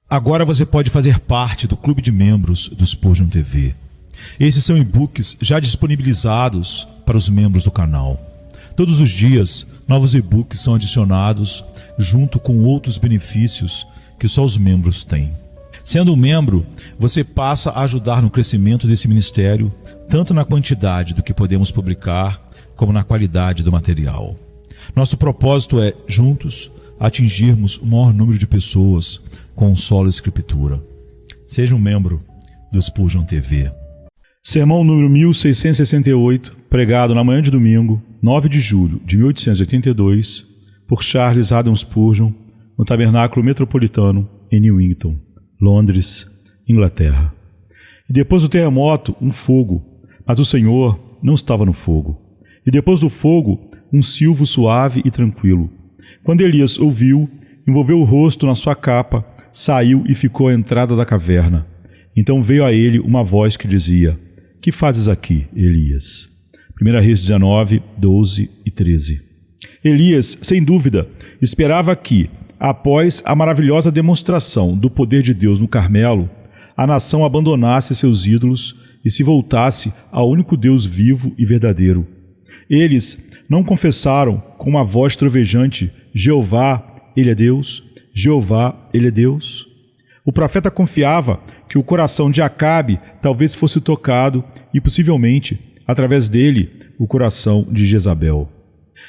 Agora você pode fazer parte do clube de membros do Spurgeon TV. Esses são e-books já disponibilizados para os membros do canal. Todos os dias, novos e-books são adicionados junto com outros benefícios que só os membros têm. Sendo um membro, você passa a ajudar no crescimento desse ministério, tanto na quantidade do que podemos publicar, como na qualidade do material. Nosso propósito é, juntos, atingirmos o maior número de pessoas com solo escritura. Seja um membro do Spurgeon TV. Sermão número 1668, pregado na manhã de domingo, 9 de julho de 1882, por Charles Haddon Spurgeon, no Tabernáculo Metropolitano, em Newington, Londres, Inglaterra. E depois do terremoto, um fogo, mas o Senhor não estava no fogo. E depois do fogo, um silvo suave e tranquilo. Quando Elias ouviu, envolveu o rosto na sua capa, saiu e ficou à entrada da caverna. Então veio a ele uma voz que dizia: "Que fazes aqui, Elias?" 1 Reis 19, 12 e 13. Elias, sem dúvida, esperava que, após a maravilhosa demonstração do poder de Deus no Carmelo, a nação abandonasse seus ídolos e se voltasse ao único Deus vivo e verdadeiro. Eles não confessaram com uma voz trovejante: "Jeová, Ele é Deus, Jeová, Ele é Deus"? O profeta confiava que o coração de Acabe talvez fosse tocado e, possivelmente, através dele, o coração de Jezabel.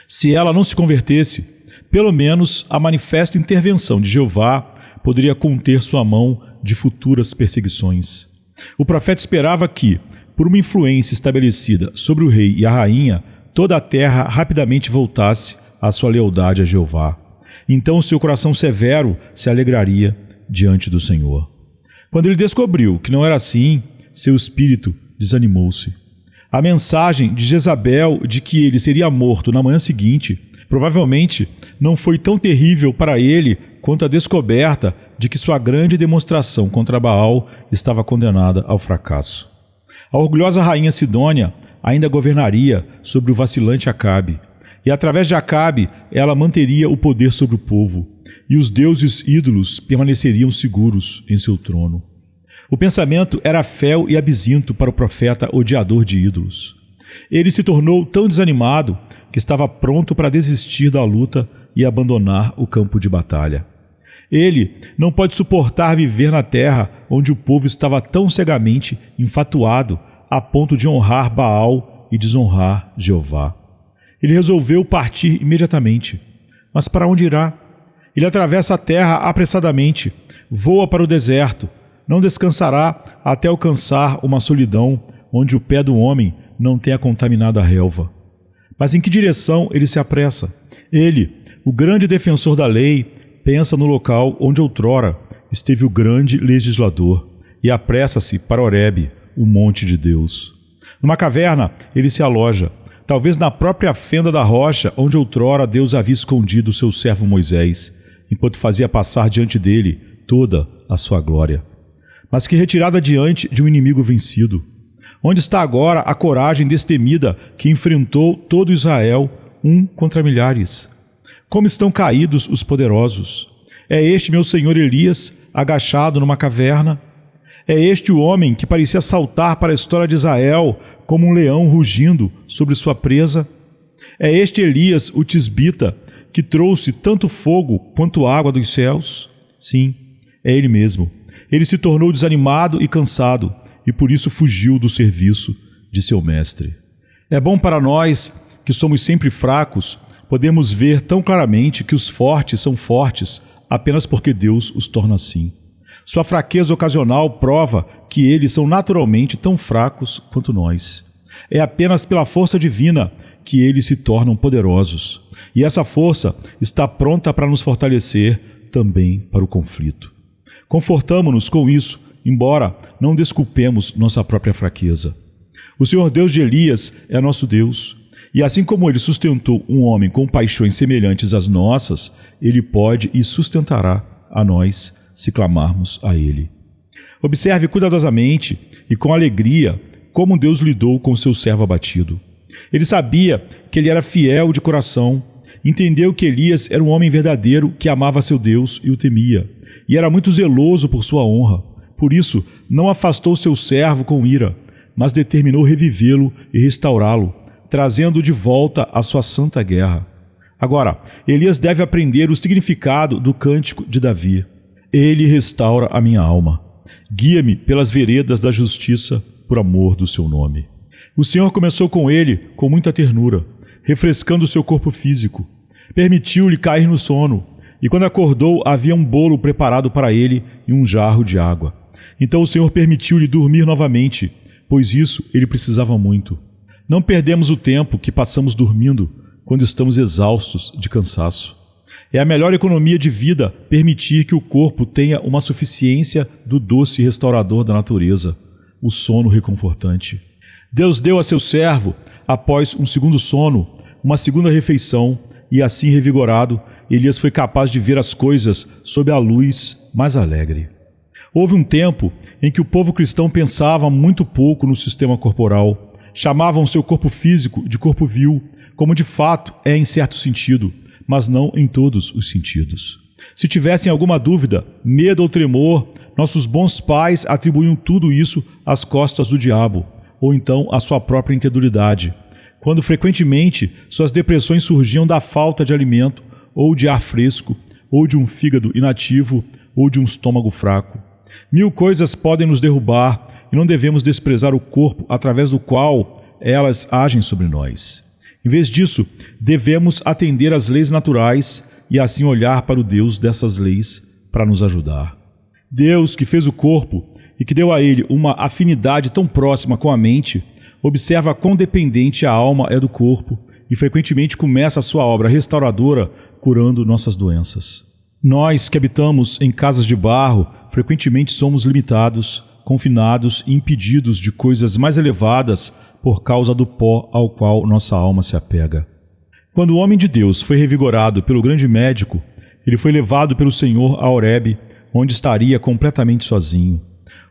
Se ela não se convertesse, pelo menos a manifesta intervenção de Jeová poderia conter sua mão de futuras perseguições. O profeta esperava que, por uma influência estabelecida sobre o rei e a rainha, toda a terra rapidamente voltasse à sua lealdade a Jeová. Então o seu coração severo se alegraria diante do Senhor. Quando ele descobriu que não era assim, seu espírito desanimou-se. A mensagem de Jezabel de que ele seria morto na manhã seguinte provavelmente não foi tão terrível para ele quanto a descoberta de que sua grande demonstração contra Baal estava condenada ao fracasso. A orgulhosa rainha Sidônia ainda governaria sobre o vacilante Acabe, e através de Acabe ela manteria o poder sobre o povo, e os deuses ídolos permaneceriam seguros em seu trono. O pensamento era fel e absinto para o profeta odiador de ídolos. Ele se tornou tão desanimado que estava pronto para desistir da luta e abandonar o campo de batalha. Ele não pode suportar viver na terra onde o povo estava tão cegamente enfatuado a ponto de honrar Baal e desonrar Jeová. Ele resolveu partir imediatamente. Mas para onde irá? Ele atravessa a terra apressadamente, voa para o deserto, não descansará até alcançar uma solidão onde o pé do homem não tenha contaminado a relva. Mas em que direção ele se apressa? Ele, o grande defensor da lei, pensa no local onde outrora esteve o grande legislador e apressa-se para Horebe, o monte de Deus. Numa caverna, ele se aloja, talvez na própria fenda da rocha onde outrora Deus havia escondido o seu servo Moisés, enquanto fazia passar diante dele toda a sua glória. Mas que retirada diante de um inimigo vencido! Onde está agora a coragem destemida que enfrentou todo Israel, um contra milhares? Como estão caídos os poderosos! É este meu senhor Elias, agachado numa caverna? É este o homem que parecia saltar para a história de Israel como um leão rugindo sobre sua presa? É este Elias, o tisbita, que trouxe tanto fogo quanto água dos céus? Sim, é ele mesmo. Ele se tornou desanimado e cansado, e por isso fugiu do serviço de seu mestre. É bom para nós, que somos sempre fracos, podemos ver tão claramente que os fortes são fortes apenas porque Deus os torna assim. Sua fraqueza ocasional prova que eles são naturalmente tão fracos quanto nós. É apenas pela força divina que eles se tornam poderosos. E essa força está pronta para nos fortalecer também para o conflito. Confortamo-nos com isso, embora não desculpemos nossa própria fraqueza. O Senhor Deus de Elias é nosso Deus, e assim como ele sustentou um homem com paixões semelhantes às nossas, ele pode e sustentará a nós se clamarmos a ele. Observe cuidadosamente e com alegria como Deus lidou com seu servo abatido. Ele sabia que ele era fiel de coração, entendeu que Elias era um homem verdadeiro que amava seu Deus e o temia, e era muito zeloso por sua honra. Por isso, não afastou seu servo com ira, mas determinou revivê-lo e restaurá-lo, trazendo-o de volta à sua santa guerra. Agora, Elias deve aprender o significado do cântico de Davi. Ele restaura a minha alma. Guia-me pelas veredas da justiça, por amor do seu nome. O Senhor começou com ele com muita ternura, refrescando seu corpo físico. Permitiu-lhe cair no sono, e quando acordou havia um bolo preparado para ele e um jarro de água. Então o Senhor permitiu-lhe dormir novamente, pois isso ele precisava muito. Não perdemos o tempo que passamos dormindo quando estamos exaustos de cansaço. É a melhor economia de vida permitir que o corpo tenha uma suficiência do doce restaurador da natureza, o sono reconfortante. Deus deu a seu servo, após um segundo sono, uma segunda refeição, e assim revigorado, Elias foi capaz de ver as coisas sob a luz mais alegre. Houve um tempo em que o povo cristão pensava muito pouco no sistema corporal. Chamavam seu corpo físico de corpo vil, como de fato é em certo sentido, mas não em todos os sentidos. Se tivessem alguma dúvida, medo ou tremor, nossos bons pais atribuíam tudo isso às costas do diabo, ou então à sua própria incredulidade, quando frequentemente suas depressões surgiam da falta de alimento, ou de ar fresco, ou de um fígado inativo, ou de um estômago fraco. 1000 coisas podem nos derrubar e não devemos desprezar o corpo através do qual elas agem sobre nós. Em vez disso, devemos atender às leis naturais e assim olhar para o Deus dessas leis para nos ajudar. Deus, que fez o corpo e que deu a ele uma afinidade tão próxima com a mente, observa quão dependente a alma é do corpo e frequentemente começa a sua obra restauradora curando nossas doenças. Nós que habitamos em casas de barro, frequentemente somos limitados, confinados e impedidos de coisas mais elevadas por causa do pó ao qual nossa alma se apega. Quando o homem de Deus foi revigorado pelo grande médico, ele foi levado pelo Senhor a Horebe, onde estaria completamente sozinho.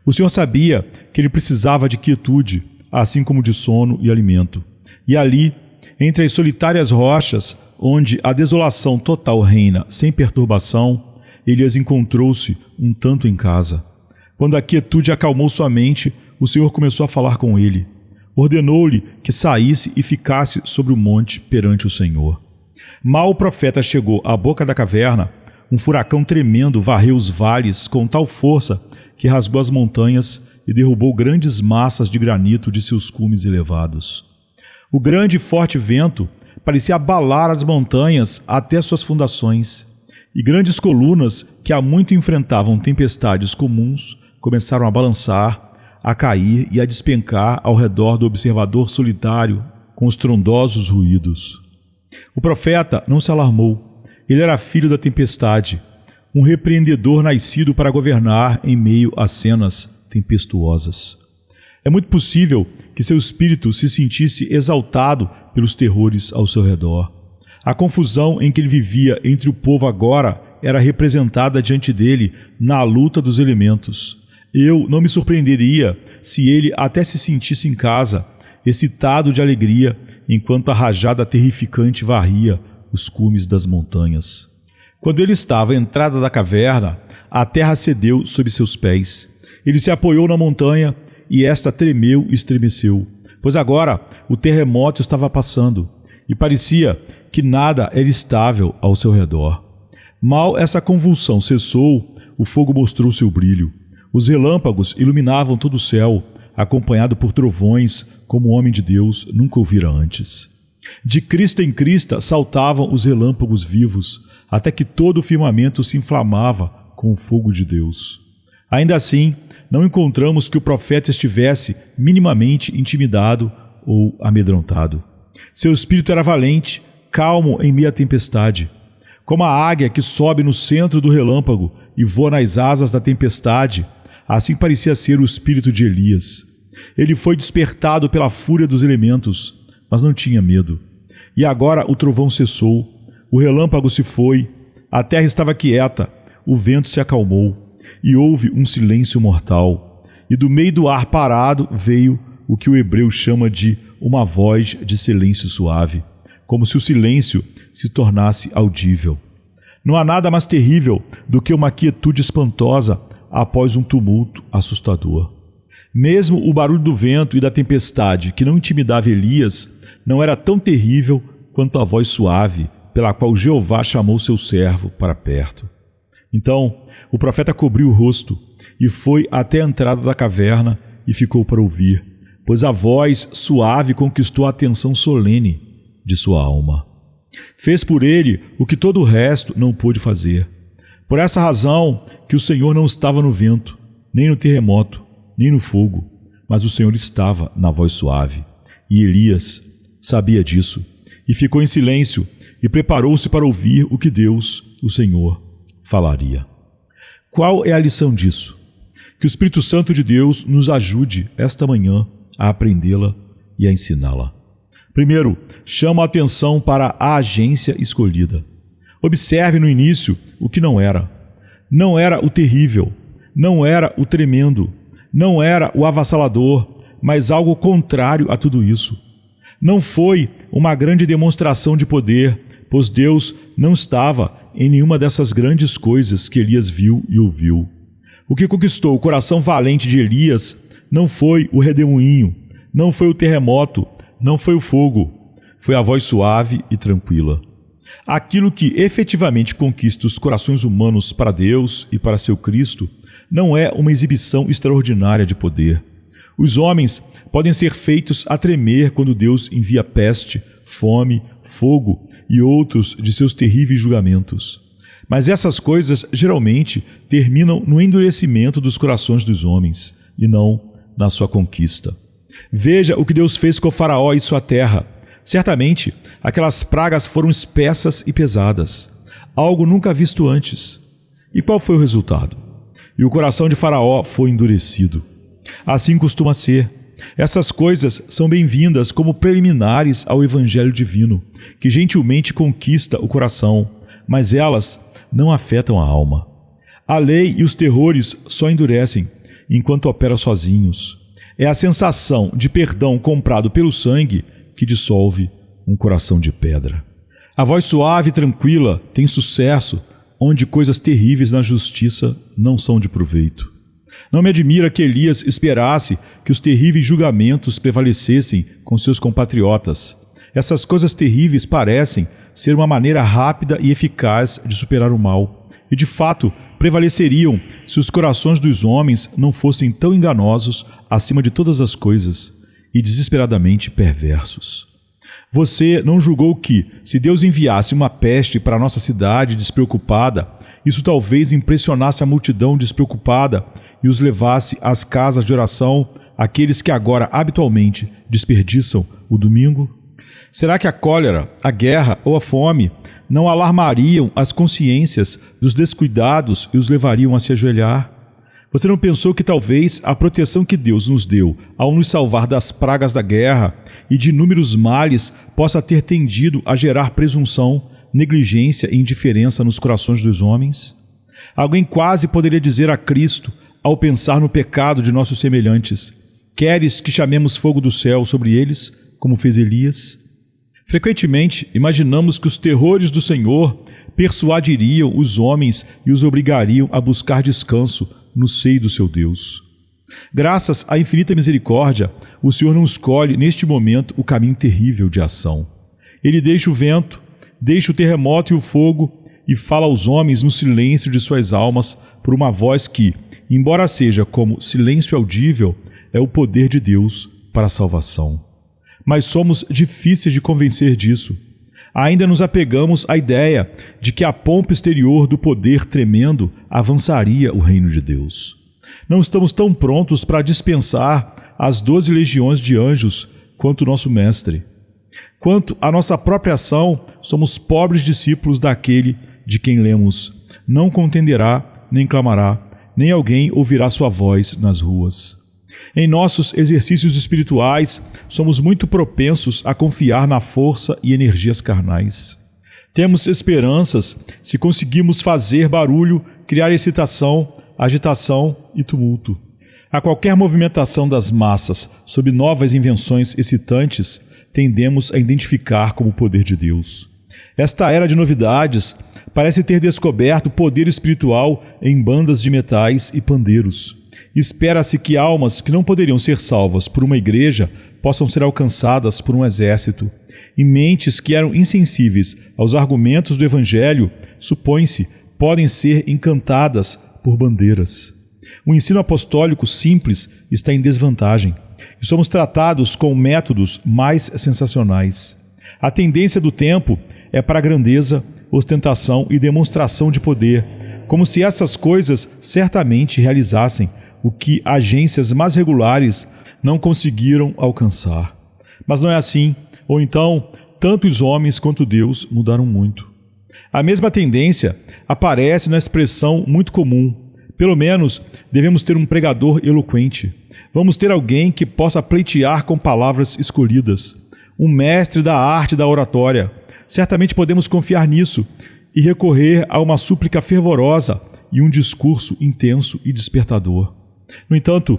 O Senhor sabia que ele precisava de quietude, assim como de sono e alimento. E ali, entre as solitárias rochas, onde a desolação total reina sem perturbação, Elias encontrou-se um tanto em casa. Quando a quietude acalmou sua mente, o Senhor começou a falar com ele. Ordenou-lhe que saísse e ficasse sobre o monte perante o Senhor. Mal o profeta chegou à boca da caverna, um furacão tremendo varreu os vales com tal força que rasgou as montanhas e derrubou grandes massas de granito de seus cumes elevados. O grande e forte vento parecia abalar as montanhas até suas fundações, e grandes colunas que há muito enfrentavam tempestades comuns começaram a balançar, a cair e a despencar ao redor do observador solitário com estrondosos ruídos. O profeta não se alarmou. Ele era filho da tempestade, um repreendedor nascido para governar em meio a cenas tempestuosas. É muito possível que seu espírito se sentisse exaltado pelos terrores ao seu redor. A confusão em que ele vivia entre o povo agora era representada diante dele na luta dos elementos. Eu não me surpreenderia se ele até se sentisse em casa, excitado de alegria, enquanto a rajada terrificante varria os cumes das montanhas. Quando ele estava à entrada da caverna, a terra cedeu sob seus pés. Ele se apoiou na montanha e esta tremeu e estremeceu, pois agora o terremoto estava passando e parecia que nada era estável ao seu redor. Mal essa convulsão cessou, o fogo mostrou seu brilho. Os relâmpagos iluminavam todo o céu, acompanhado por trovões, como o homem de Deus nunca ouvira antes. De crista em crista saltavam os relâmpagos vivos, até que todo o firmamento se inflamava com o fogo de Deus. Ainda assim, não encontramos que o profeta estivesse minimamente intimidado ou amedrontado. Seu espírito era valente, calmo em meio à tempestade. Como a águia que sobe no centro do relâmpago e voa nas asas da tempestade, assim parecia ser o espírito de Elias. Ele foi despertado pela fúria dos elementos, mas não tinha medo. E agora o trovão cessou, o relâmpago se foi, a terra estava quieta, o vento se acalmou, e houve um silêncio mortal. E do meio do ar parado veio o que o hebreu chama de uma voz de silêncio suave, como se o silêncio se tornasse audível. Não há nada mais terrível do que uma quietude espantosa após um tumulto assustador. Mesmo o barulho do vento e da tempestade, que não intimidava Elias, não era tão terrível quanto a voz suave pela qual Jeová chamou seu servo para perto. Então o profeta cobriu o rosto e foi até a entrada da caverna e ficou para ouvir, pois a voz suave conquistou a atenção solene de sua alma. Fez por ele o que todo o resto não pôde fazer. Por essa razão que o Senhor não estava no vento, nem no terremoto, nem no fogo, mas o Senhor estava na voz suave. E Elias sabia disso, e ficou em silêncio, e preparou-se para ouvir o que Deus, o Senhor, falaria. Qual é a lição disso? Que o Espírito Santo de Deus nos ajude esta manhã a aprendê-la e a ensiná-la. Primeiro, chama a atenção para a agência escolhida. Observe no início o que não era. Não era o terrível, não era o tremendo, não era o avassalador, mas algo contrário a tudo isso. Não foi uma grande demonstração de poder, pois Deus não estava em nenhuma dessas grandes coisas que Elias viu e ouviu. O que conquistou o coração valente de Elias não foi o redemoinho, não foi o terremoto, não foi o fogo, foi a voz suave e tranquila. Aquilo que efetivamente conquista os corações humanos para Deus e para seu Cristo não é uma exibição extraordinária de poder. Os homens podem ser feitos a tremer quando Deus envia peste, fome, fogo e outros de seus terríveis julgamentos. Mas essas coisas geralmente terminam no endurecimento dos corações dos homens e não na sua conquista. Veja o que Deus fez com o Faraó e sua terra. Certamente, aquelas pragas foram espessas e pesadas, algo nunca visto antes. E qual foi o resultado? E o coração de Faraó foi endurecido. Assim costuma ser. Essas coisas são bem-vindas como preliminares ao Evangelho divino, que gentilmente conquista o coração, mas elas não afetam a alma. A lei e os terrores só endurecem enquanto operam sozinhos. É a sensação de perdão comprado pelo sangue que dissolve um coração de pedra. A voz suave e tranquila tem sucesso onde coisas terríveis na justiça não são de proveito. Não me admira que Elias esperasse que os terríveis julgamentos prevalecessem com seus compatriotas. Essas coisas terríveis parecem ser uma maneira rápida e eficaz de superar o mal, e de fato prevaleceriam se os corações dos homens não fossem tão enganosos acima de todas as coisas e desesperadamente perversos. Você não julgou que, se Deus enviasse uma peste para a nossa cidade despreocupada, isso talvez impressionasse a multidão despreocupada e os levasse às casas de oração, aqueles que agora habitualmente desperdiçam o domingo? Será que a cólera, a guerra ou a fome não alarmariam as consciências dos descuidados e os levariam a se ajoelhar? Você não pensou que talvez a proteção que Deus nos deu ao nos salvar das pragas da guerra e de inúmeros males possa ter tendido a gerar presunção, negligência e indiferença nos corações dos homens? Alguém quase poderia dizer a Cristo, ao pensar no pecado de nossos semelhantes: queres que chamemos fogo do céu sobre eles, como fez Elias? Frequentemente, imaginamos que os terrores do Senhor persuadiriam os homens e os obrigariam a buscar descanso no seio do seu Deus. Graças à infinita misericórdia, o Senhor não escolhe neste momento o caminho terrível de ação. Ele deixa o vento, deixa o terremoto e o fogo e fala aos homens no silêncio de suas almas por uma voz que, embora seja como silêncio audível, é o poder de Deus para a salvação. Mas somos difíceis de convencer disso. Ainda nos apegamos à ideia de que a pompa exterior do poder tremendo avançaria o reino de Deus. Não estamos tão prontos para dispensar as 12 legiões de anjos quanto o nosso Mestre. Quanto à nossa própria ação, somos pobres discípulos daquele de quem lemos: não contenderá, nem clamará, nem alguém ouvirá sua voz nas ruas. Em nossos exercícios espirituais, somos muito propensos a confiar na força e energias carnais. Temos esperanças se conseguimos fazer barulho, criar excitação, agitação e tumulto. A qualquer movimentação das massas sob novas invenções excitantes, tendemos a identificar como poder de Deus. Esta era de novidades parece ter descoberto poder espiritual em bandas de metais e pandeiros. Espera-se que almas que não poderiam ser salvas por uma igreja possam ser alcançadas por um exército, e mentes que eram insensíveis aos argumentos do Evangelho, supõe-se, podem ser encantadas por bandeiras. O ensino apostólico simples está em desvantagem, e somos tratados com métodos mais sensacionais. A tendência do tempo é para a grandeza, ostentação e demonstração de poder, como se essas coisas certamente realizassem o que agências mais regulares não conseguiram alcançar. Mas não é assim, ou então, tanto os homens quanto Deus mudaram muito. A mesma tendência aparece na expressão muito comum: pelo menos devemos ter um pregador eloquente. Vamos ter alguém que possa pleitear com palavras escolhidas, um mestre da arte da oratória. Certamente podemos confiar nisso e recorrer a uma súplica fervorosa e um discurso intenso e despertador. No entanto,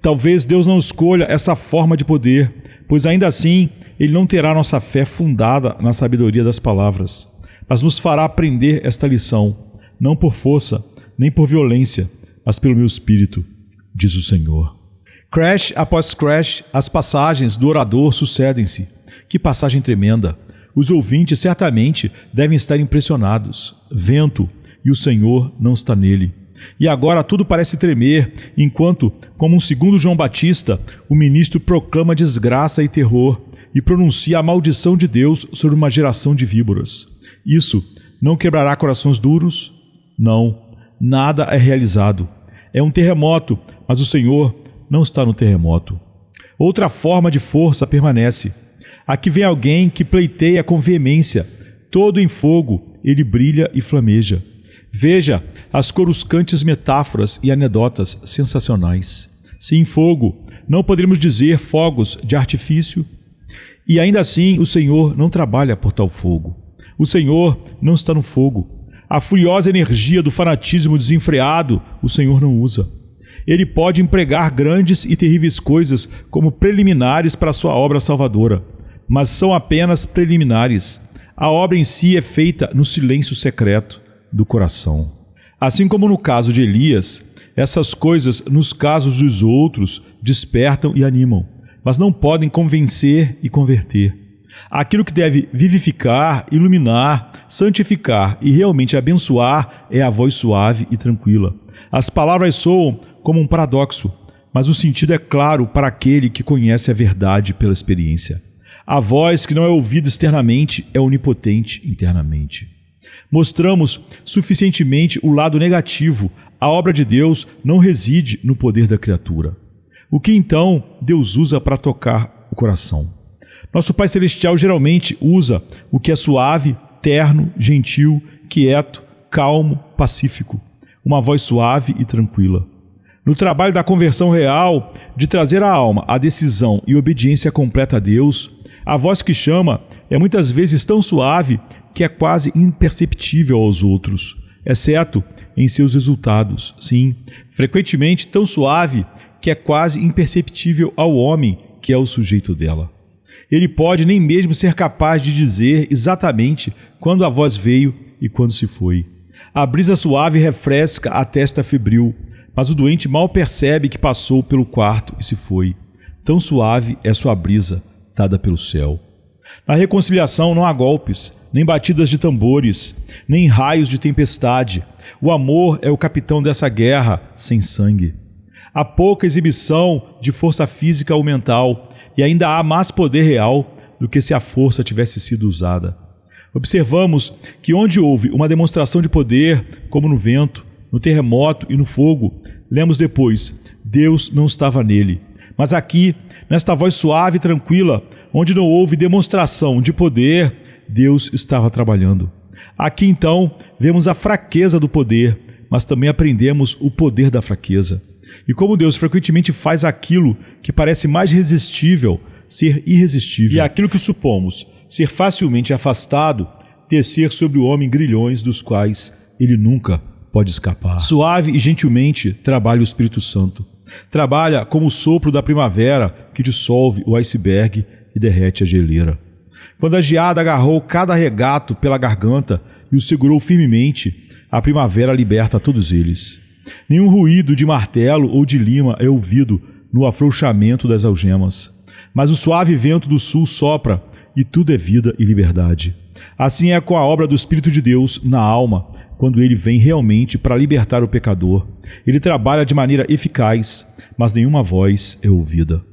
talvez Deus não escolha essa forma de poder, pois ainda assim Ele não terá nossa fé fundada na sabedoria das palavras, mas nos fará aprender esta lição, não por força, nem por violência, mas pelo meu espírito, diz o Senhor. Crash após crash, as passagens do orador sucedem-se. Que passagem tremenda! Os ouvintes certamente devem estar impressionados. Vento, e o Senhor não está nele. E agora tudo parece tremer, enquanto, como um segundo João Batista, o ministro proclama desgraça e terror e pronuncia a maldição de Deus sobre uma geração de víboras. Isso não quebrará corações duros? Não, nada é realizado. É um terremoto, mas o Senhor não está no terremoto. Outra forma de força permanece. Aqui vem alguém que pleiteia com veemência. Todo em fogo, ele brilha e flameja. Veja as coruscantes metáforas e anedotas sensacionais. Se em fogo, não poderíamos dizer fogos de artifício. E ainda assim, o Senhor não trabalha por tal fogo. O Senhor não está no fogo. A furiosa energia do fanatismo desenfreado, o Senhor não usa. Ele pode empregar grandes e terríveis coisas como preliminares para a sua obra salvadora, mas são apenas preliminares. A obra em si é feita no silêncio secreto do coração. Assim como no caso de Elias, essas coisas, nos casos dos outros, despertam e animam, mas não podem convencer e converter. Aquilo que deve vivificar, iluminar, santificar e realmente abençoar é a voz suave e tranquila. As palavras soam como um paradoxo, mas o sentido é claro para aquele que conhece a verdade pela experiência. A voz que não é ouvida externamente é onipotente internamente. Mostramos suficientemente o lado negativo. A obra de Deus não reside no poder da criatura. O que então Deus usa para tocar o coração? Nosso Pai Celestial geralmente usa o que é suave, terno, gentil, quieto, calmo, pacífico. Uma voz suave e tranquila. No trabalho da conversão real, de trazer à alma a decisão e obediência completa a Deus, a voz que chama é muitas vezes tão suave que é quase imperceptível aos outros, exceto em seus resultados. Sim, frequentemente tão suave que é quase imperceptível ao homem que é o sujeito dela. Ele pode nem mesmo ser capaz de dizer exatamente quando a voz veio e quando se foi. A brisa suave refresca a testa febril, mas o doente mal percebe que passou pelo quarto e se foi. Tão suave é sua brisa, dada pelo céu. Na reconciliação não há golpes, nem batidas de tambores, nem raios de tempestade. O amor é o capitão dessa guerra sem sangue. Há pouca exibição de força física ou mental, e ainda há mais poder real do que se a força tivesse sido usada. Observamos que onde houve uma demonstração de poder, como no vento, no terremoto e no fogo, lemos depois, Deus não estava nele. Mas aqui, nesta voz suave e tranquila, onde não houve demonstração de poder, Deus estava trabalhando. Aqui então, vemos a fraqueza do poder, mas também aprendemos o poder da fraqueza. E como Deus frequentemente faz aquilo que parece mais resistível ser irresistível, e aquilo que supomos ser facilmente afastado, tecer sobre o homem grilhões dos quais ele nunca pode escapar. Suave e gentilmente trabalha o Espírito Santo. Trabalha como o sopro da primavera que dissolve o iceberg e derrete a geleira. Quando a geada agarrou cada regato pela garganta e o segurou firmemente, a primavera liberta a todos eles. Nenhum ruído de martelo ou de lima é ouvido no afrouxamento das algemas, mas o suave vento do sul sopra e tudo é vida e liberdade. Assim é com a obra do Espírito de Deus na alma, quando ele vem realmente para libertar o pecador. Ele trabalha de maneira eficaz, mas nenhuma voz é ouvida.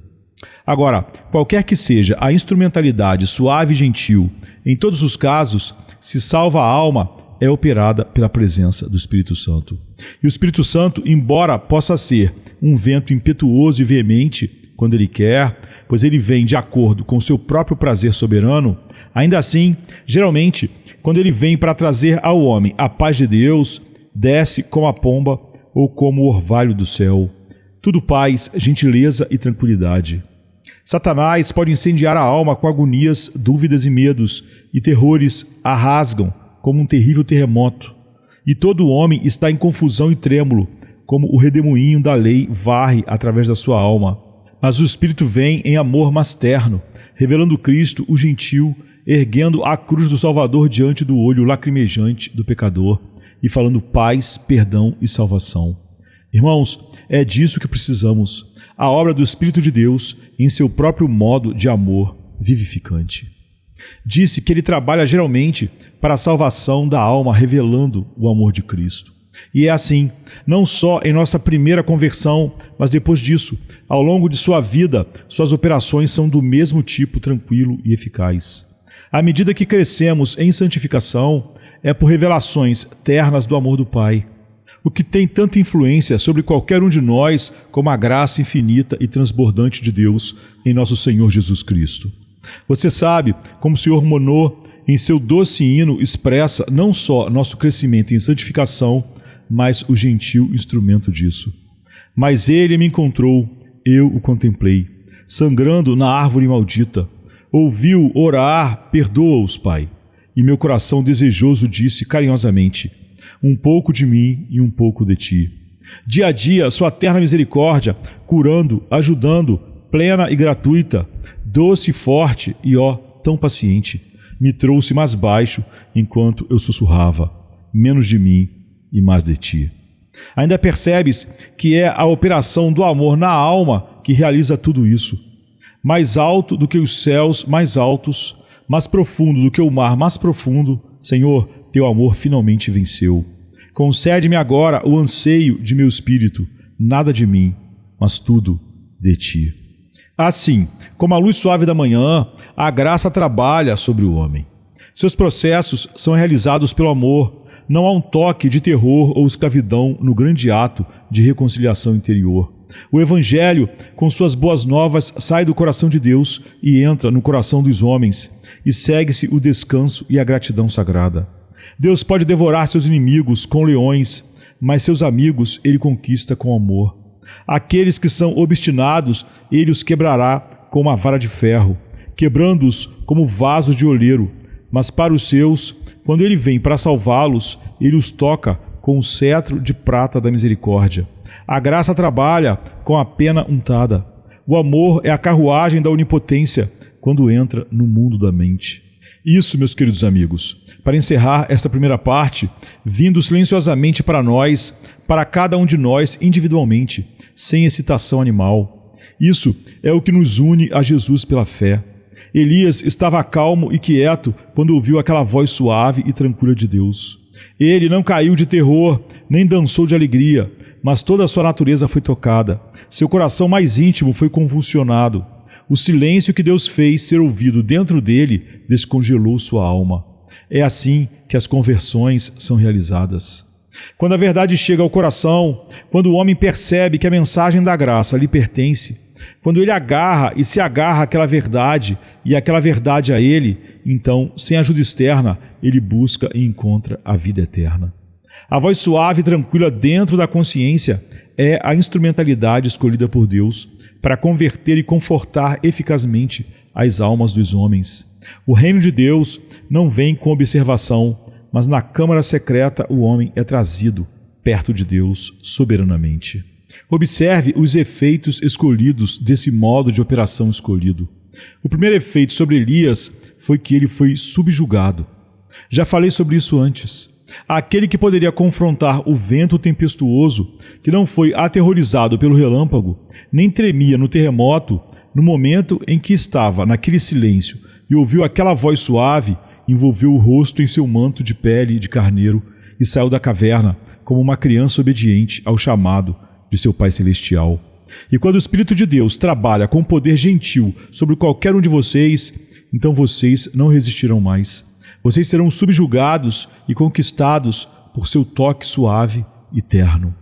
Agora, qualquer que seja a instrumentalidade suave e gentil, em todos os casos, se salva a alma, é operada pela presença do Espírito Santo. E o Espírito Santo, embora possa ser um vento impetuoso e veemente quando ele quer, pois ele vem de acordo com o seu próprio prazer soberano, ainda assim, geralmente, quando ele vem para trazer ao homem a paz de Deus, desce como a pomba ou como o orvalho do céu. Tudo paz, gentileza e tranquilidade. Satanás pode incendiar a alma com agonias, dúvidas e medos, e terrores a rasgam como um terrível terremoto. E todo homem está em confusão e trêmulo, como o redemoinho da lei varre através da sua alma. Mas o Espírito vem em amor mais terno, revelando Cristo, o gentil, erguendo a cruz do Salvador diante do olho lacrimejante do pecador e falando paz, perdão e salvação. Irmãos, é disso que precisamos, a obra do Espírito de Deus em seu próprio modo de amor vivificante. Disse que ele trabalha geralmente para a salvação da alma, revelando o amor de Cristo. E é assim, não só em nossa primeira conversão, mas depois disso, ao longo de sua vida, suas operações são do mesmo tipo, tranquilo e eficaz. À medida que crescemos em santificação, é por revelações ternas do amor do Pai, o que tem tanta influência sobre qualquer um de nós como a graça infinita e transbordante de Deus em nosso Senhor Jesus Cristo. Você sabe como o Senhor Monod, em seu doce hino, expressa não só nosso crescimento em santificação, mas o gentil instrumento disso. Mas ele me encontrou, eu o contemplei, sangrando na árvore maldita. Ouviu orar, perdoa-os, Pai. E meu coração desejoso disse carinhosamente, um pouco de mim e um pouco de ti. Dia a dia, sua terna misericórdia, curando, ajudando, plena e gratuita, doce e forte e, tão paciente, me trouxe mais baixo enquanto eu sussurrava, menos de mim e mais de ti. Ainda percebes que é a operação do amor na alma que realiza tudo isso. Mais alto do que os céus mais altos, mais profundo do que o mar mais profundo, Senhor, teu amor finalmente venceu. Concede-me agora o anseio de meu espírito, nada de mim, mas tudo de ti. Assim, como a luz suave da manhã, a graça trabalha sobre o homem. Seus processos são realizados pelo amor. Não há um toque de terror ou escravidão no grande ato de reconciliação interior. O Evangelho, com suas boas novas, sai do coração de Deus e entra no coração dos homens, e segue-se o descanso e a gratidão sagrada. Deus pode devorar seus inimigos com leões, mas seus amigos ele conquista com amor. Aqueles que são obstinados, ele os quebrará com uma vara de ferro, quebrando-os como vasos de oleiro. Mas para os seus, quando ele vem para salvá-los, ele os toca com o cetro de prata da misericórdia. A graça trabalha com a pena untada. O amor é a carruagem da onipotência quando entra no mundo da mente. Isso, meus queridos amigos, para encerrar esta primeira parte, vindo silenciosamente para nós, para cada um de nós individualmente, sem excitação animal. Isso é o que nos une a Jesus pela fé. Elias estava calmo e quieto quando ouviu aquela voz suave e tranquila de Deus. Ele não caiu de terror, nem dançou de alegria, mas toda a sua natureza foi tocada. Seu coração mais íntimo foi convulsionado. O silêncio que Deus fez ser ouvido dentro dele descongelou sua alma. É assim que as conversões são realizadas. Quando a verdade chega ao coração, quando o homem percebe que a mensagem da graça lhe pertence, quando ele agarra e se agarra àquela verdade e aquela verdade a ele, então, sem ajuda externa, ele busca e encontra a vida eterna. A voz suave e tranquila dentro da consciência é a instrumentalidade escolhida por Deus para converter e confortar eficazmente as almas dos homens. O reino de Deus não vem com observação, mas na câmara secreta o homem é trazido perto de Deus soberanamente. Observe os efeitos escolhidos desse modo de operação escolhido. O primeiro efeito sobre Elias foi que ele foi subjugado. Já falei sobre isso antes. Aquele que poderia confrontar o vento tempestuoso, que não foi aterrorizado pelo relâmpago, nem tremia no terremoto, no momento em que estava naquele silêncio e ouviu aquela voz suave, envolveu o rosto em seu manto de pele de carneiro e saiu da caverna como uma criança obediente ao chamado de seu Pai Celestial. E quando o Espírito de Deus trabalha com poder gentil sobre qualquer um de vocês, então vocês não resistirão mais. Vocês serão subjugados e conquistados por seu toque suave e terno.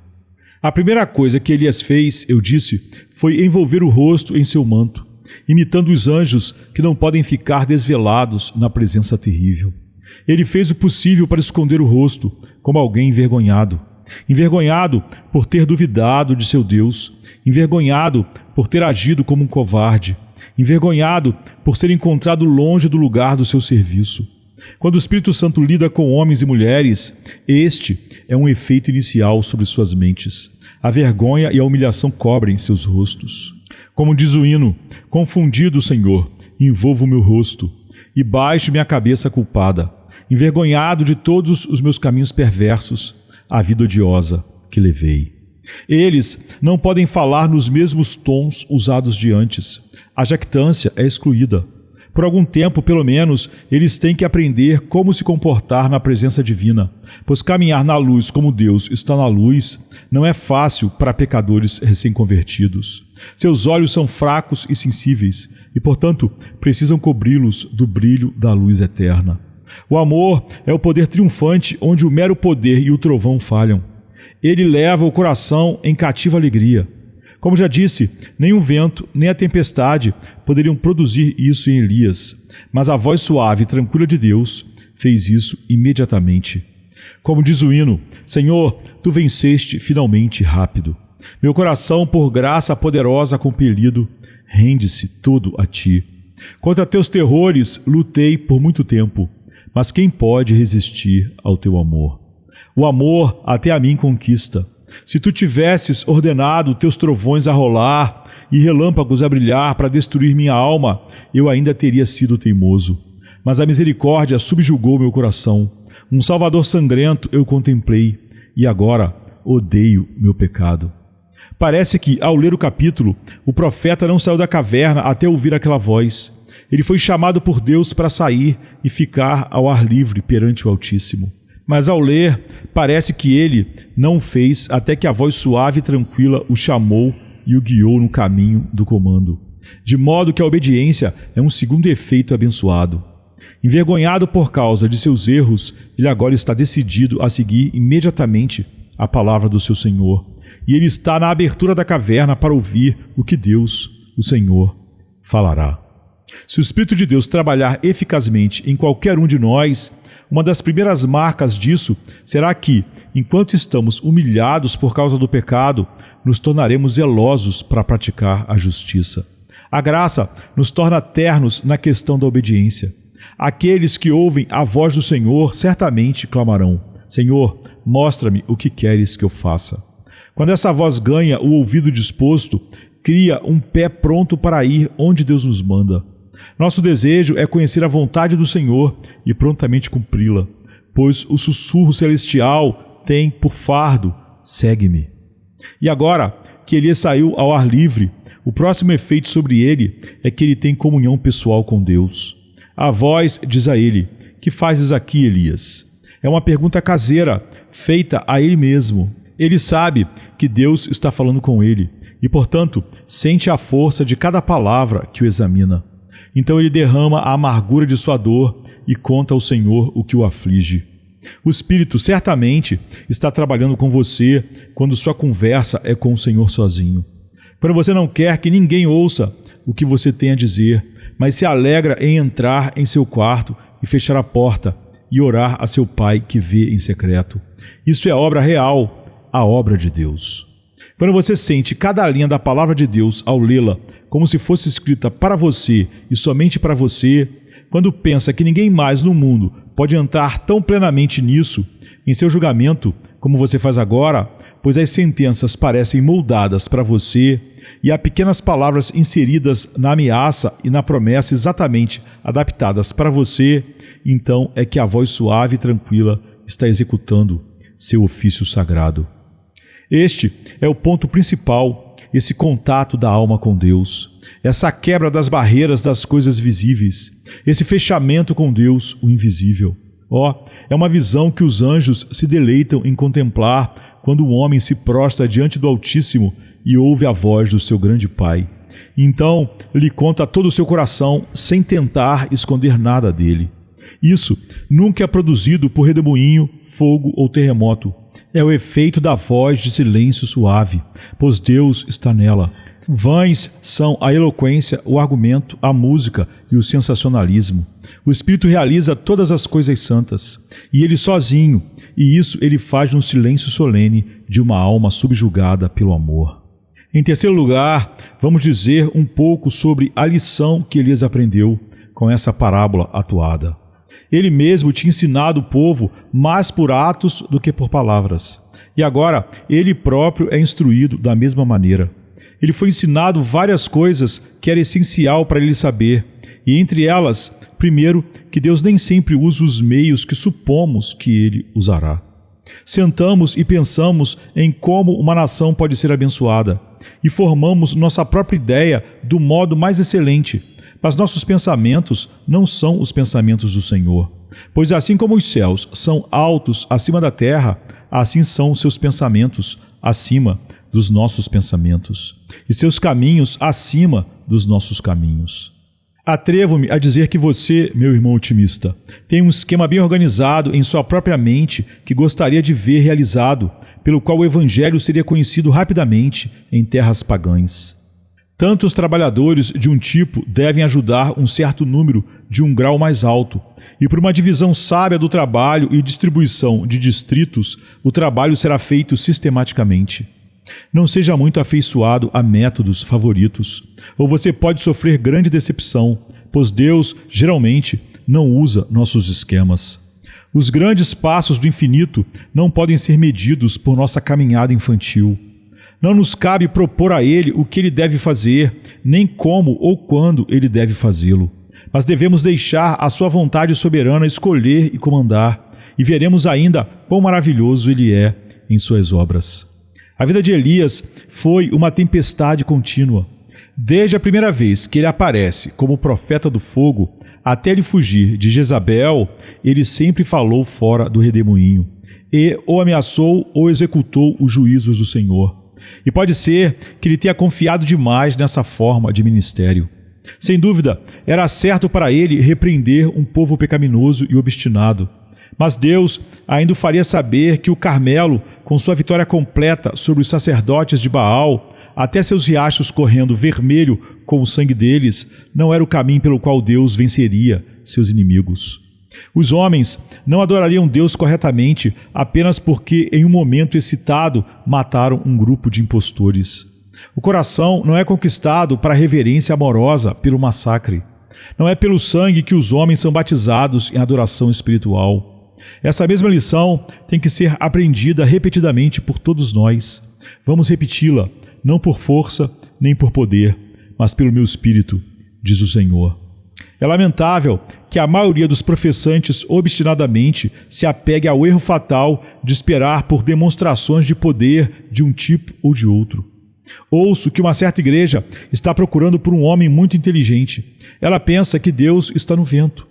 A primeira coisa que Elias fez, eu disse, foi envolver o rosto em seu manto, imitando os anjos que não podem ficar desvelados na presença terrível. Ele fez o possível para esconder o rosto, como alguém envergonhado. Envergonhado por ter duvidado de seu Deus, envergonhado por ter agido como um covarde, envergonhado por ser encontrado longe do lugar do seu serviço. Quando o Espírito Santo lida com homens e mulheres, este é um efeito inicial sobre suas mentes. A vergonha e a humilhação cobrem seus rostos. Como diz o hino, confundido, Senhor, envolvo o meu rosto e baixo minha cabeça culpada, envergonhado de todos os meus caminhos perversos, a vida odiosa que levei. Eles não podem falar nos mesmos tons usados de antes. A jactância é excluída. Por algum tempo, pelo menos, eles têm que aprender como se comportar na presença divina, pois caminhar na luz como Deus está na luz não é fácil para pecadores recém-convertidos. Seus olhos são fracos e sensíveis e, portanto, precisam cobri-los do brilho da luz eterna. O amor é o poder triunfante onde o mero poder e o trovão falham. Ele leva o coração em cativa alegria. Como já disse, nem o vento, nem a tempestade poderiam produzir isso em Elias, mas a voz suave e tranquila de Deus fez isso imediatamente. Como diz o hino, Senhor, tu venceste finalmente rápido. Meu coração, por graça poderosa compelido, rende-se todo a ti. Contra teus terrores lutei por muito tempo, mas quem pode resistir ao teu amor? O amor até a mim conquista. Se tu tivesses ordenado teus trovões a rolar e relâmpagos a brilhar para destruir minha alma, eu ainda teria sido teimoso. Mas a misericórdia subjugou meu coração. Um Salvador sangrento eu contemplei e agora odeio meu pecado. Parece que, ao ler o capítulo, o profeta não saiu da caverna até ouvir aquela voz. Ele foi chamado por Deus para sair e ficar ao ar livre perante o Altíssimo. Mas ao ler, parece que ele não o fez até que a voz suave e tranquila o chamou e o guiou no caminho do comando. De modo que a obediência é um segundo efeito abençoado. Envergonhado por causa de seus erros, ele agora está decidido a seguir imediatamente a palavra do seu Senhor. E ele está na abertura da caverna para ouvir o que Deus, o Senhor, falará. Se o Espírito de Deus trabalhar eficazmente em qualquer um de nós, uma das primeiras marcas disso será que, enquanto estamos humilhados por causa do pecado, nos tornaremos zelosos para praticar a justiça. A graça nos torna ternos na questão da obediência. Aqueles que ouvem a voz do Senhor certamente clamarão: Senhor, mostra-me o que queres que eu faça. Quando essa voz ganha o ouvido disposto, cria um pé pronto para ir onde Deus nos manda. Nosso desejo é conhecer a vontade do Senhor e prontamente cumpri-la, pois o sussurro celestial tem por fardo: segue-me. E agora que Elias saiu ao ar livre, o próximo efeito sobre ele é que ele tem comunhão pessoal com Deus. A voz diz a ele: que fazes aqui, Elias? É uma pergunta caseira, feita a ele mesmo. Ele sabe que Deus está falando com ele e, portanto, sente a força de cada palavra que o examina. Então ele derrama a amargura de sua dor e conta ao Senhor o que o aflige. O Espírito certamente está trabalhando com você quando sua conversa é com o Senhor sozinho. Quando você não quer que ninguém ouça o que você tem a dizer, mas se alegra em entrar em seu quarto e fechar a porta e orar a seu Pai que vê em secreto. Isso é obra real, a obra de Deus. Quando você sente cada linha da palavra de Deus ao lê-la como se fosse escrita para você e somente para você, quando pensa que ninguém mais no mundo pode entrar tão plenamente nisso, em seu julgamento, como você faz agora, pois as sentenças parecem moldadas para você, e há pequenas palavras inseridas na ameaça e na promessa exatamente adaptadas para você, então é que a voz suave e tranquila está executando seu ofício sagrado. Este é o ponto principal, esse contato da alma com Deus, essa quebra das barreiras das coisas visíveis, esse fechamento com Deus, o invisível. É uma visão que os anjos se deleitam em contemplar quando o homem se prostra diante do Altíssimo e ouve a voz do seu grande Pai. Então, lhe conta todo o seu coração sem tentar esconder nada dele. Isso nunca é produzido por redemoinho, fogo ou terremoto. É o efeito da voz de silêncio suave, pois Deus está nela. Vãs são a eloquência, o argumento, a música e o sensacionalismo. O Espírito realiza todas as coisas santas, e ele sozinho, e isso ele faz no silêncio solene de uma alma subjugada pelo amor. Em terceiro lugar, vamos dizer um pouco sobre a lição que Elias aprendeu com essa parábola atuada. Ele mesmo tinha ensinado o povo mais por atos do que por palavras. E agora, ele próprio é instruído da mesma maneira. Ele foi ensinado várias coisas que era essencial para ele saber. E entre elas, primeiro, que Deus nem sempre usa os meios que supomos que ele usará. Sentamos e pensamos em como uma nação pode ser abençoada. E formamos nossa própria ideia do modo mais excelente. Mas nossos pensamentos não são os pensamentos do Senhor. Pois assim como os céus são altos acima da terra, assim são seus pensamentos acima dos nossos pensamentos, e seus caminhos acima dos nossos caminhos. Atrevo-me a dizer que você, meu irmão otimista, tem um esquema bem organizado em sua própria mente que gostaria de ver realizado, pelo qual o Evangelho seria conhecido rapidamente em terras pagãs. Tanto os trabalhadores de um tipo devem ajudar um certo número de um grau mais alto, e por uma divisão sábia do trabalho e distribuição de distritos, o trabalho será feito sistematicamente. Não seja muito afeiçoado a métodos favoritos, ou você pode sofrer grande decepção, pois Deus, geralmente, não usa nossos esquemas. Os grandes passos do infinito não podem ser medidos por nossa caminhada infantil. Não nos cabe propor a Ele o que Ele deve fazer, nem como ou quando Ele deve fazê-lo. Mas devemos deixar a sua vontade soberana escolher e comandar, e veremos ainda quão maravilhoso Ele é em suas obras. A vida de Elias foi uma tempestade contínua. Desde a primeira vez que ele aparece como profeta do fogo, até ele fugir de Jezabel, ele sempre falou fora do redemoinho, e ou ameaçou ou executou os juízos do Senhor. E pode ser que ele tenha confiado demais nessa forma de ministério. Sem dúvida, era certo para ele repreender um povo pecaminoso e obstinado. Mas Deus ainda o faria saber que o Carmelo, com sua vitória completa sobre os sacerdotes de Baal, até seus riachos correndo vermelho com o sangue deles, não era o caminho pelo qual Deus venceria seus inimigos. Os homens não adorariam Deus corretamente apenas porque, em um momento excitado, mataram um grupo de impostores. O coração não é conquistado para a reverência amorosa pelo massacre. Não é pelo sangue que os homens são batizados em adoração espiritual. Essa mesma lição tem que ser aprendida repetidamente por todos nós. Vamos repeti-la, não por força nem por poder, mas pelo meu espírito, diz o Senhor. É lamentável que a maioria dos professantes obstinadamente se apegue ao erro fatal de esperar por demonstrações de poder de um tipo ou de outro. Ouço que uma certa igreja está procurando por um homem muito inteligente. Ela pensa que Deus está no vento.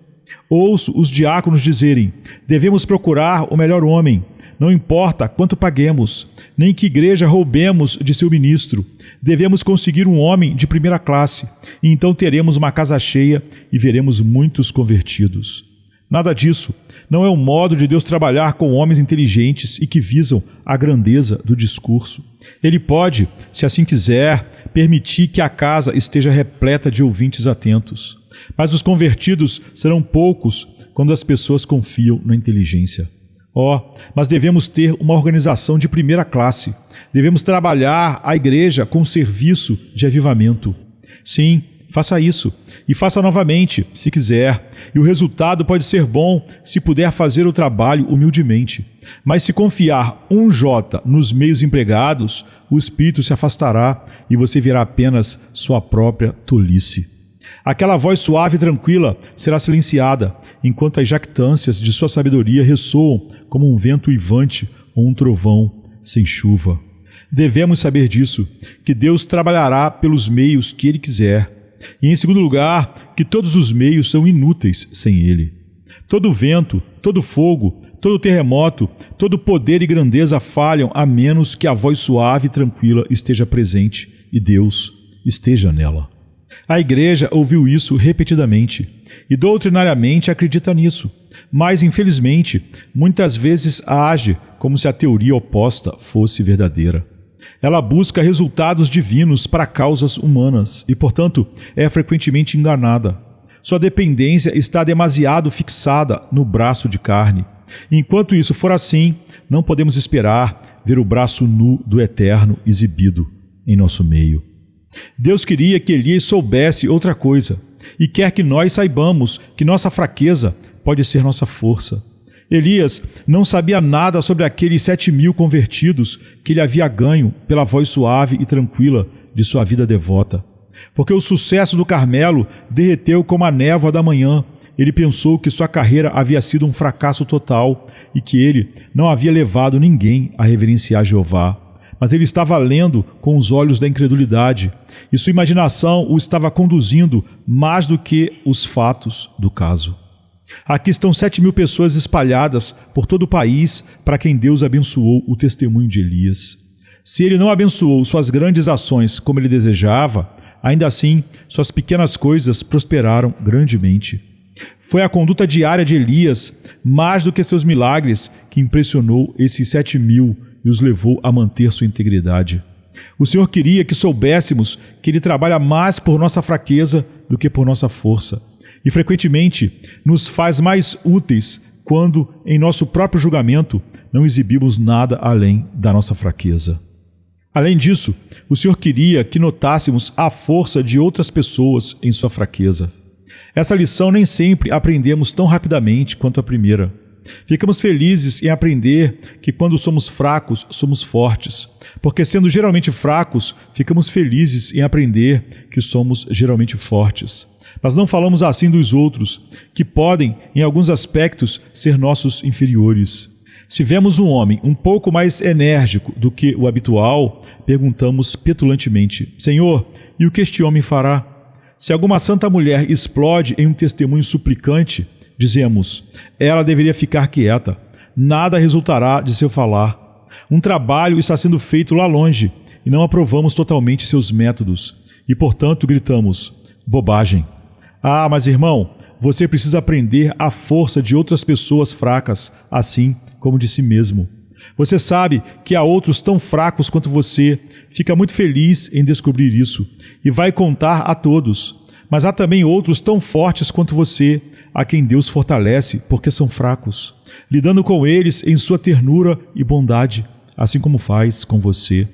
Ouço os diáconos dizerem: devemos procurar o melhor homem, não importa quanto paguemos, nem que igreja roubemos de seu ministro. Devemos conseguir um homem de primeira classe, e então teremos uma casa cheia e veremos muitos convertidos. Nada disso. Não é o modo de Deus trabalhar com homens inteligentes e que visam a grandeza do discurso. Ele pode, se assim quiser, permitir que a casa esteja repleta de ouvintes atentos. Mas os convertidos serão poucos quando as pessoas confiam na inteligência. Mas devemos ter uma organização de primeira classe. Devemos trabalhar a igreja com serviço de avivamento. Sim, faça isso. E faça novamente, se quiser. E o resultado pode ser bom se puder fazer o trabalho humildemente. Mas se confiar um jota nos meios empregados, o espírito se afastará e você verá apenas sua própria tolice. Aquela voz suave e tranquila será silenciada, enquanto as jactâncias de sua sabedoria ressoam como um vento uivante ou um trovão sem chuva. Devemos saber disso, que Deus trabalhará pelos meios que Ele quiser. E, em segundo lugar, que todos os meios são inúteis sem Ele. Todo vento, todo fogo, todo terremoto, todo poder e grandeza falham a menos que a voz suave e tranquila esteja presente e Deus esteja nela. A igreja ouviu isso repetidamente e doutrinariamente acredita nisso, mas, infelizmente, muitas vezes age como se a teoria oposta fosse verdadeira. Ela busca resultados divinos para causas humanas e, portanto, é frequentemente enganada. Sua dependência está demasiado fixada no braço de carne. Enquanto isso for assim, não podemos esperar ver o braço nu do Eterno exibido em nosso meio. Deus queria que Elias soubesse outra coisa e quer que nós saibamos que nossa fraqueza pode ser nossa força. Elias não sabia nada sobre aqueles 7.000 convertidos que ele havia ganho pela voz suave e tranquila de sua vida devota. Porque o sucesso do Carmelo derreteu como a névoa da manhã. Ele pensou que sua carreira havia sido um fracasso total e que ele não havia levado ninguém a reverenciar Jeová. Mas ele estava lendo com os olhos da incredulidade e sua imaginação o estava conduzindo mais do que os fatos do caso. Aqui estão 7.000 pessoas espalhadas por todo o país para quem Deus abençoou o testemunho de Elias. Se ele não abençoou suas grandes ações como ele desejava, ainda assim suas pequenas coisas prosperaram grandemente. Foi a conduta diária de Elias, mais do que seus milagres, que impressionou esses 7.000 e os levou a manter sua integridade. O Senhor queria que soubéssemos que Ele trabalha mais por nossa fraqueza do que por nossa força. E frequentemente nos faz mais úteis quando, em nosso próprio julgamento, não exibimos nada além da nossa fraqueza. Além disso, o Senhor queria que notássemos a força de outras pessoas em sua fraqueza. Essa lição nem sempre aprendemos tão rapidamente quanto a primeira. Ficamos felizes em aprender que quando somos fracos, somos fortes, porque sendo geralmente fracos, ficamos felizes em aprender que somos geralmente fortes. Mas não falamos assim dos outros, que podem, em alguns aspectos, ser nossos inferiores. Se vemos um homem um pouco mais enérgico do que o habitual, perguntamos petulantemente: Senhor, e o que este homem fará? Se alguma santa mulher explode em um testemunho suplicante, dizemos: ela deveria ficar quieta, nada resultará de seu falar. Um trabalho está sendo feito lá longe e não aprovamos totalmente seus métodos. E, portanto, gritamos: bobagem. Ah, mas irmão, você precisa aprender a força de outras pessoas fracas, assim como de si mesmo. Você sabe que há outros tão fracos quanto você, fica muito feliz em descobrir isso e vai contar a todos. Mas há também outros tão fortes quanto você, a quem Deus fortalece porque são fracos, lidando com eles em sua ternura e bondade, assim como faz com você.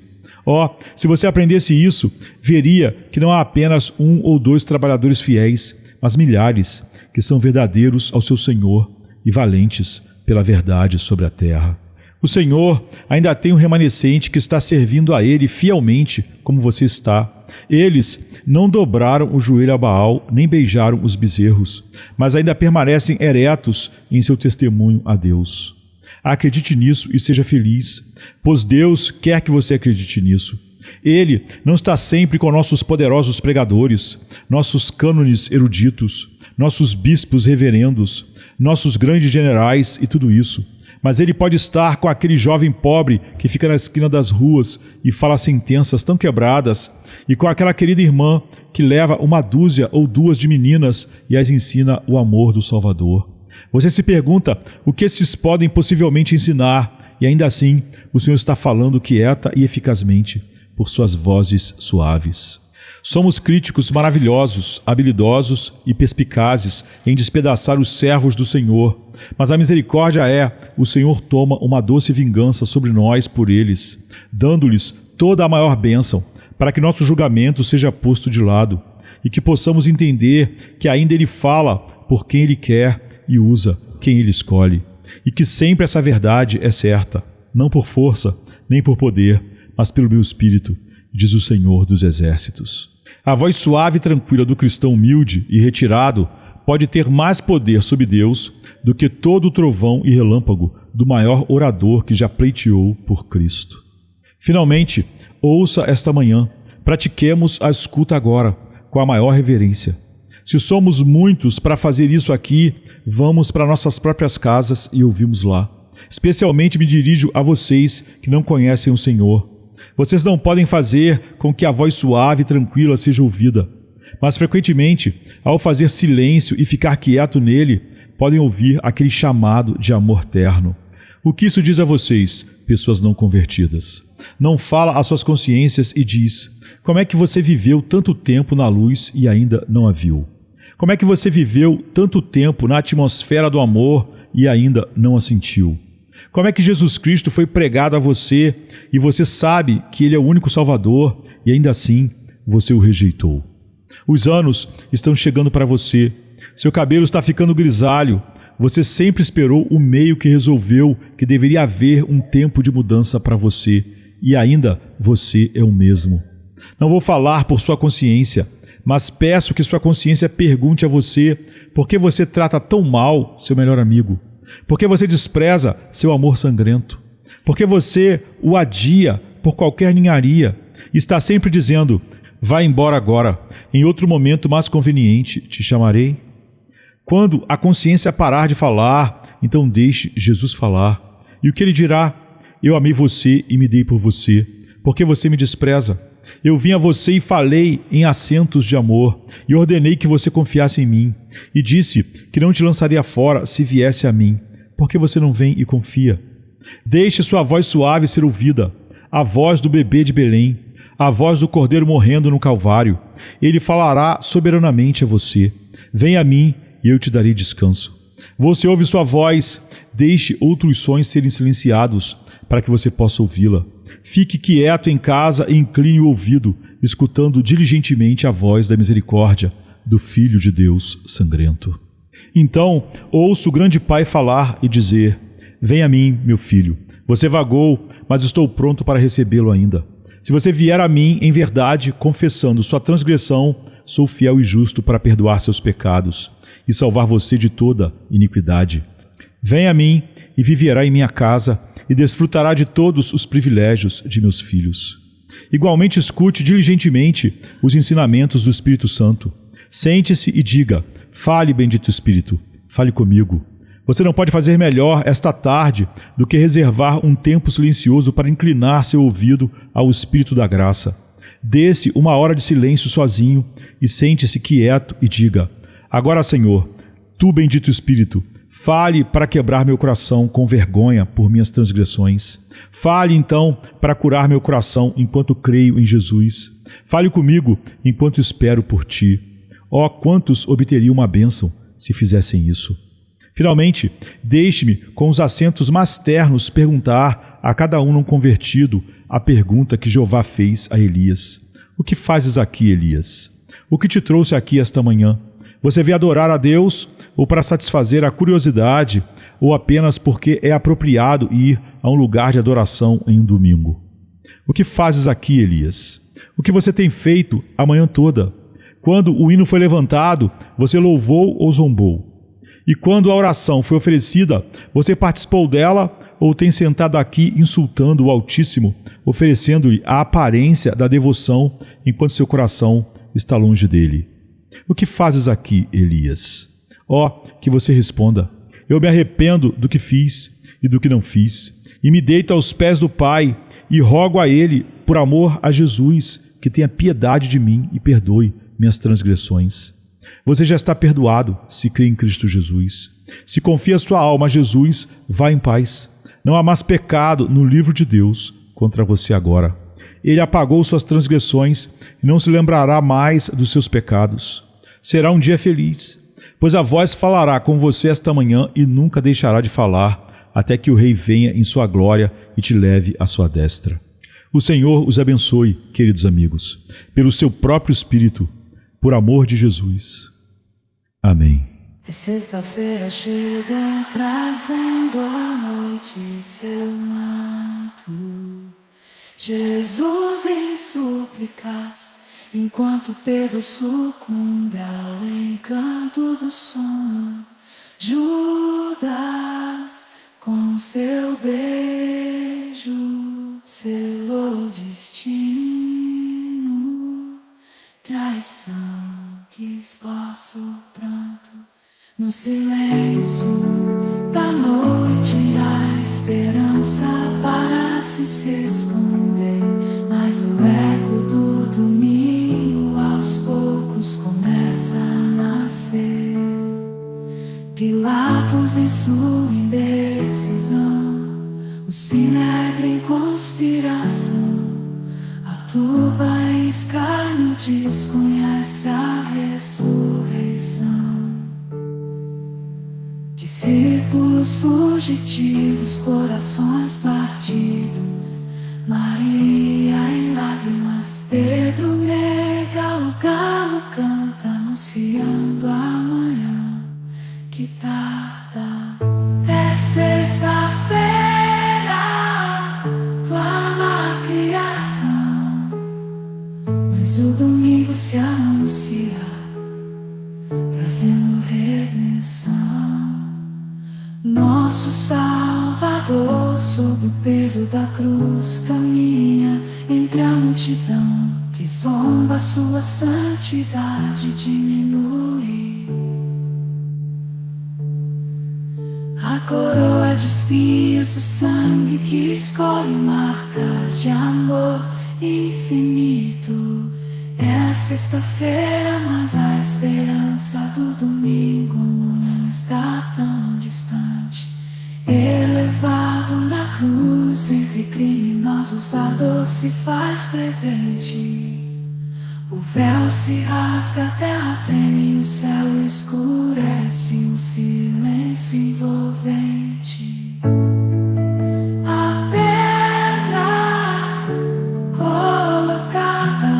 Se você aprendesse isso, veria que não há apenas 1 ou 2 trabalhadores fiéis, mas milhares que são verdadeiros ao seu Senhor e valentes pela verdade sobre a terra. O Senhor ainda tem um remanescente que está servindo a Ele fielmente, como você está. Eles não dobraram o joelho a Baal, nem beijaram os bezerros, mas ainda permanecem eretos em seu testemunho a Deus. Acredite nisso e seja feliz, pois Deus quer que você acredite nisso. Ele não está sempre com nossos poderosos pregadores, nossos cânones eruditos, nossos bispos reverendos, nossos grandes generais e tudo isso. Mas Ele pode estar com aquele jovem pobre que fica na esquina das ruas e fala sentenças tão quebradas, e com aquela querida irmã que leva 1 dúzia ou 2 de meninas e as ensina o amor do Salvador. Você se pergunta o que esses podem possivelmente ensinar, e ainda assim o Senhor está falando quieta e eficazmente por suas vozes suaves. Somos críticos maravilhosos, habilidosos e perspicazes em despedaçar os servos do Senhor, mas a misericórdia o Senhor toma uma doce vingança sobre nós por eles, dando-lhes toda a maior bênção, para que nosso julgamento seja posto de lado. e que possamos entender que ainda Ele fala por quem Ele quer e usa quem Ele escolhe, e que sempre essa verdade é certa, não por força, nem por poder, mas pelo meu Espírito, diz o Senhor dos Exércitos. A voz suave e tranquila do cristão humilde e retirado pode ter mais poder sobre Deus do que todo o trovão e relâmpago do maior orador que já pleiteou por Cristo. Finalmente, ouça esta manhã, pratiquemos a escuta agora, com a maior reverência. Se somos muitos para fazer isso aqui, vamos para nossas próprias casas e ouvimos lá. Especialmente me dirijo a vocês que não conhecem o Senhor. Vocês não podem fazer com que a voz suave e tranquila seja ouvida, mas frequentemente, ao fazer silêncio e ficar quieto nele, podem ouvir aquele chamado de amor terno. O que isso diz a vocês, pessoas não convertidas? Não fala às suas consciências e diz: como é que você viveu tanto tempo na luz e ainda não a viu? Como é que você viveu tanto tempo na atmosfera do amor e ainda não a sentiu? Como é que Jesus Cristo foi pregado a você e você sabe que Ele é o único Salvador e ainda assim você o rejeitou? Os anos estão chegando para você, seu cabelo está ficando grisalho, você sempre esperou o meio que resolveu que deveria haver um tempo de mudança para você e ainda você é o mesmo. Não vou falar por sua consciência, mas peço que sua consciência pergunte a você por que você trata tão mal seu melhor amigo. Por que você despreza seu amor sangrento? Por que você o adia por qualquer ninharia? Está sempre dizendo: vá embora agora, em outro momento mais conveniente te chamarei. Quando a consciência parar de falar, então deixe Jesus falar. E o que ele dirá? Eu amei você e me dei por você, porque você me despreza. Eu vim a você e falei em acentos de amor, e ordenei que você confiasse em mim, e disse que não te lançaria fora se viesse a mim. Por que você não vem e confia? Deixe sua voz suave ser ouvida, a voz do bebê de Belém, a voz do cordeiro morrendo no Calvário. Ele falará soberanamente a você. Venha a mim e eu te darei descanso. Você ouve sua voz, deixe outros sons serem silenciados para que você possa ouvi-la. Fique quieto em casa e incline o ouvido, escutando diligentemente a voz da misericórdia do Filho de Deus sangrento. Então, ouço o grande Pai falar e dizer: venha a mim, meu filho. Você vagou, mas estou pronto para recebê-lo ainda. Se você vier a mim em verdade, confessando sua transgressão, sou fiel e justo para perdoar seus pecados e salvar você de toda iniquidade. Venha a mim e viverá em minha casa e desfrutará de todos os privilégios de meus filhos. Igualmente escute diligentemente os ensinamentos do Espírito Santo. Sente-se e diga: fale, bendito Espírito, fale comigo. Você não pode fazer melhor esta tarde do que reservar um tempo silencioso para inclinar seu ouvido ao Espírito da graça. Dê-se uma hora de silêncio sozinho e sente-se quieto e diga: agora, Senhor, tu, bendito Espírito, fale para quebrar meu coração com vergonha por minhas transgressões. Fale, então, para curar meu coração enquanto creio em Jesus. Fale comigo enquanto espero por ti. Oh, quantos obteriam uma bênção se fizessem isso! Finalmente, deixe-me, com os acentos mais ternos, perguntar a cada um não convertido a pergunta que Jeová fez a Elias. O que fazes aqui, Elias? O que te trouxe aqui esta manhã? Você veio adorar a Deus ou para satisfazer a curiosidade ou apenas porque é apropriado ir a um lugar de adoração em um domingo? O que fazes aqui, Elias? O que você tem feito a manhã toda? Quando o hino foi levantado, você louvou ou zombou? E quando a oração foi oferecida, você participou dela ou tem sentado aqui insultando o Altíssimo, oferecendo-lhe a aparência da devoção enquanto seu coração está longe dele? O que fazes aqui, Elias? Ó, que você responda: eu me arrependo do que fiz e do que não fiz, e me deito aos pés do Pai e rogo a Ele, por amor a Jesus, que tenha piedade de mim e perdoe minhas transgressões. Você já está perdoado se crê em Cristo Jesus. Se confia sua alma a Jesus, vá em paz. Não há mais pecado no livro de Deus contra você agora. Ele apagou suas transgressões e não se lembrará mais dos seus pecados. Será um dia feliz, pois a voz falará com você esta manhã e nunca deixará de falar, até que o Rei venha em sua glória e te leve à sua destra. O Senhor os abençoe, queridos amigos, pelo seu próprio Espírito. por amor de Jesus. Amém. Sexta-feira chega trazendo a noite seu manto. Jesus em súplicas, enquanto Pedro sucumbe ao encanto do sono. Judas, com seu beijo, selou o destino. Traição que esboça o pranto. No silêncio da noite, a esperança parece se esconder. Mas o eco do domingo aos poucos começa a nascer. Pilatos em sua indecisão, o sinédrio em conspiração, a turba em escárnio desconhece a ressurreição. Discípulos fugitivos, corações partidos, Maria em lágrimas, Pedro nega, o galo canta anunciando a manhã que tarda. É sexta-feira, clama a criação, mas o domingo se anuncia, trazendo redenção. Nosso Salvador, sob o peso da cruz, caminha entre a multidão que zomba, sua santidade diminui. A coroa de espinhos, o sangue que escolhe marcas de amor infinito. É sexta-feira, mas a esperança do domingo não está tão distante. Elevado na cruz, entre criminosos a dor se faz presente. O véu se rasga, a terra treme, o céu escurece, um silêncio envolvente. A pedra colocada,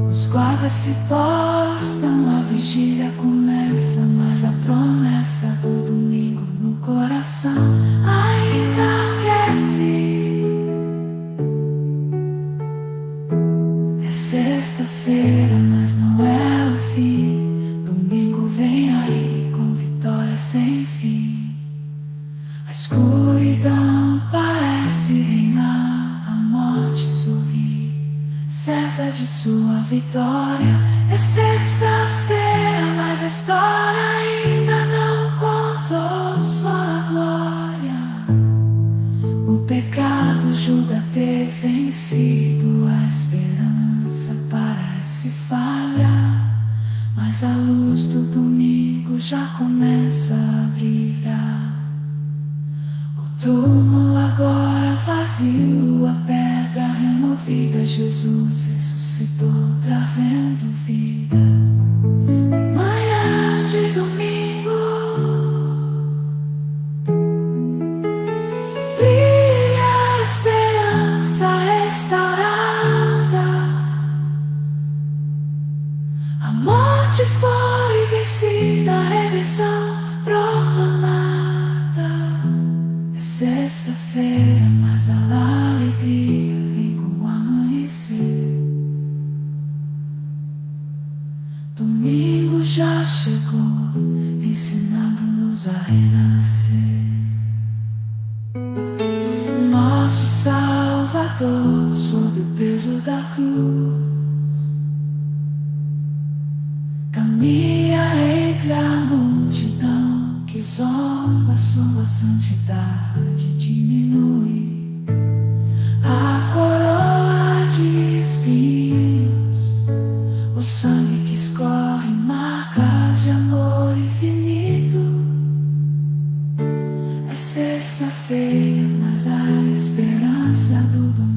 os guardas se postam, a vigília começa, mas a promessa do domingo no coração ainda cresce. É sexta-feira, mas não é o fim. Domingo vem aí com vitória sem fim. A escuridão parece reinar, a morte sorri, certa de sua vitória. É sexta-feira, mas a história ainda não contou sua glória. O pecado julga ter vencido, a esperança parece falhar, mas a luz do domingo já começa a brilhar. O túmulo agora vazio, a pedra removida, Jesus ressuscitou, trazendo vida. Manhã de domingo, brilha a esperança restaurada. A morte foi vencida, a redenção proclamada. É sexta-feira, mas a alegria vem com o amanhecer. Domingo já chegou, ensinando-nos a renascer. Nosso Salvador, sob o peso da cruz, caminha entre a multidão que zomba, sua santidade diminui. A coroa de espinhos, o sangue que escorre marcas de amor infinito. É sexta-feira, mas a esperança do domingo